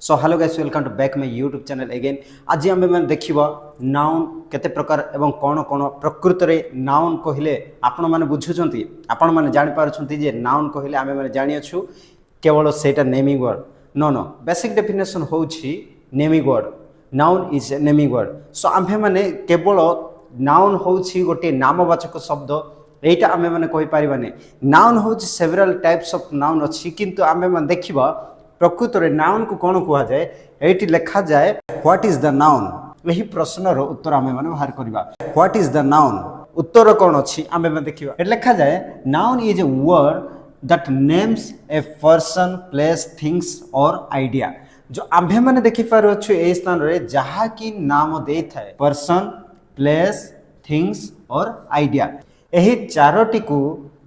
So hello guys welcome to back my YouTube channel again. आज आम मैंने देखा नाउन केते प्रकार एवं कौन कौन प्रकृत में नाउन कहले आपण मैंने बुझुंट आपण मैंने जापारे जे नाउन कहले आम मैंने जानिछु केवल सेटा naming word no no basic definition हूँ naming word. Noun is a naming word. So आम्भे मैंने केवल नाउन हूँ गोटे नामवाचक शब्द यहीटा आम मैंने कहीपर नाउन हूँ सेवेराल टाइप्स ऑफ नाउन अच्छी किंतु आम मैंने देखा प्रकृत में नाउन को कौन कह जाए ये लिखा जाए व्हाट इज द नाउन। यही प्रश्नर उत्तर आम मैंने बाहर करवा व्हाट इज द नाउन उत्तर कौन अच्छी आम मैंने देखा ये लिखा जाए noun is a word that names a person place things और आइडिया। जो आम्भे मैंने देखिपार अच्छे यही स्थान में जहाँ की नाम दे थाए पर्सन प्लेस थिंग्स और आइडिया यही चारोटी को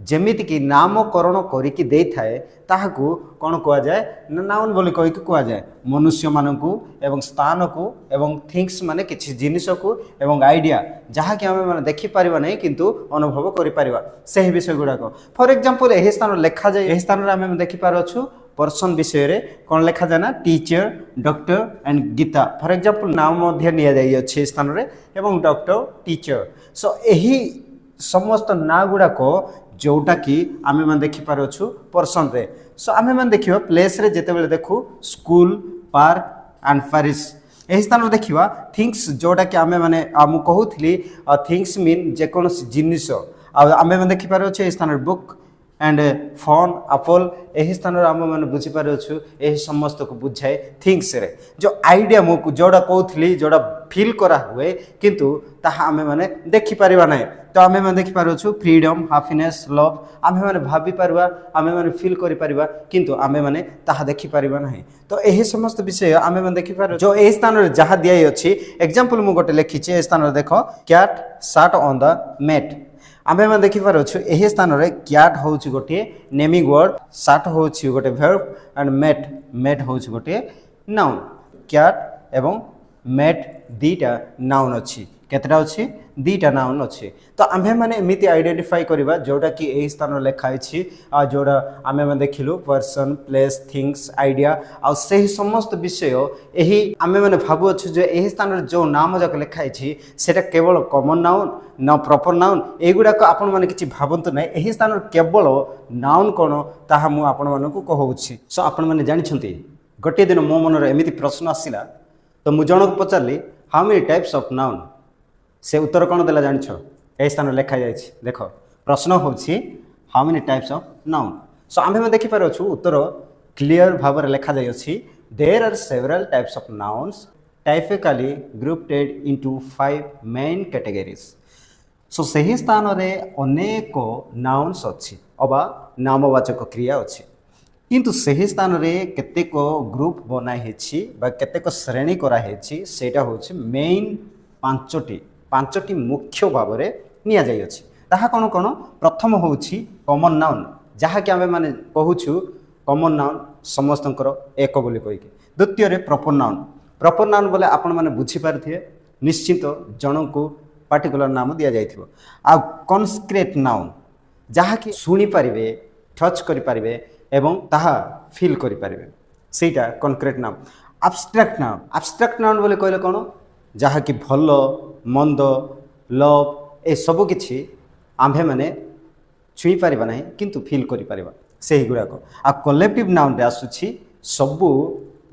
जमीत की नामकरण करिकी दे थाए ताहाकू कौन कह जाए नाउन बोली कहीकि कह जाए मनुष्य मानकू एवं स्थान को एवं थिंग्स माने किसी जिनिस को एवं आइडिया जहाँ कि आम मैंने देखिपर नहीं किंतु अनुभव करिपारिबा सही विषय गुड़ाक। फॉर एग्जांपल यही स्थान लिखा जाए यही स्थान आम देखिपार अच्छु पर्सन विषय रे कौन लिखा जाए ना teacher doctor and Geeta. For example नाम अच्छे स्थान रे एवं डॉक्टर टीचर। सो यही समस्त ना गुड़ाक जोटा कि आम मैंने देखिपार अच्छु पर्सन रे। सो आम मैंने देखा प्लेस रे जेते बेले देखू स्कूल पार्क एंड पैरिस यही स्थान देखा थिंग्स जोटा कि आम मैंने कहूली थिंग्स मीन जेकोसी जिनिस आम मैंने देखिपार अच्छे यही स्थान बुक एंड फोन एप्पल यही स्थान आम मैंने बुझीपार अच्छु यही समस्त को बुझाए थिंग्स रे। जो आइडिया मुझे जोड़ा कहूली जोड़ा फिल करा हुए किंतु ताहा आम मैंने देखिपर ना तो आम मैंने देखिपार अच्छु फ्रीडम हैप्पीनेस लव आम मैंने भाभी पार्बा आम मैंने फिल करिपारिबा किंतु आम मैंने ताहा देखिपर ना। तो यही समस्त विषय आम मैंने देखिपार जो यही स्थान में जहाँ दिखाई अच्छी एग्जांपल मुझे गोटे लिखी स्थान देख cat sat on the mat आम मैंने देखिपार अच्छु यही स्थान में कैट हूँ गोटे नेमिंग वर्ड सैट हूँ गोटे वर्ब एंड मैट मैट हूँ गोटे नाउन कैट एवं मैट दीटा नाउन अच्छी केतटा अच्छी दीटा नाउन अच्छी। तो आम्भे मैंने एमती आइडेंटिफाई करवा जोटा कि यही स्थान लिखाई जोड़ा आम मैंने देखिलु पर्सन प्लेस थिंग्स आइडिया आ सही समस्त विषय यही आम मैंने भावुँ जो यही स्थान जो नाम जाक लिखाई सेटा केवल कॉमन नाउन न प्रॉपर नाउन एगुड़ाक आपण मैंने किसी भावतु ना यही स्थान केवल नाउन कौन ताहा मु आपण मानकु कहूछि। सो आपण मैंने जानछंती गोटे दिन मो मन एमती प्रश्न आसिला तो मु जनक पचारि how many types of noun से उत्तर कौन देला जानिछ यही स्थान लिखा जाए देख प्रश्न हूँ how many types of noun. So आम मैंने देखिपार अच्छु उत्तर क्लीयर भाव में लिखा जाए there are several types of nouns typically grouped into 5 main categories. So सही स्थान में अनेक नाउन्स अच्छी अबा नामवाचक क्रिया अच्छी किंतु सही स्थान में केतेक ग्रुप बनाई केतेक श्रेणी कराई सेटा हूँ मेन पांचटी मुख्य भाव में निया जाई अछि। ताहा कौन कौन प्रथम हूँ कॉमन नाउन जहाँ कि आम मैंने कहूँ कॉमन नाउन समस्तंकर एक बोली कहीकि। द्वितीय प्रॉपर नाउन बोले आपण मैंने बुझीपारे निश्चित जन को पार्टिकुलर नाम दि जाइथिबो। आ कॉन्क्रीट नाउन जहाँ कि शुणी पारे टच करें एवं ताहा फील करें सेटा कॉन्क्रीट नाउन। एब्स्ट्रैक्ट नाउन बोले कहले कौन जहाँ कि भल मंद लव ए सब किछि आम्भे मैंने छुई पारिबा नहीं किंतु फील करि पारिबा सही गुड़ाक। आ कलेक्टिव नाउन रे आसुछि सबू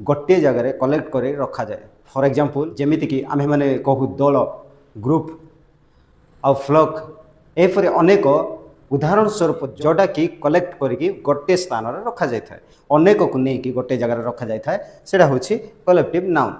गोटे जगह कलेक्ट कर रखा जाए। फॉर एग्जांपल जेमिति कि आम्भे मैंने कहू दल ग्रुप आ फ्लॉक एपरि अनेक उदाहरण स्वरूप जोटा कि कलेक्ट करिकी गोटे स्थान रे रखा जाए अनेक को नहीं कि गोटे जगह रखा जाए सेटा होछि कलेक्टिव नाउन।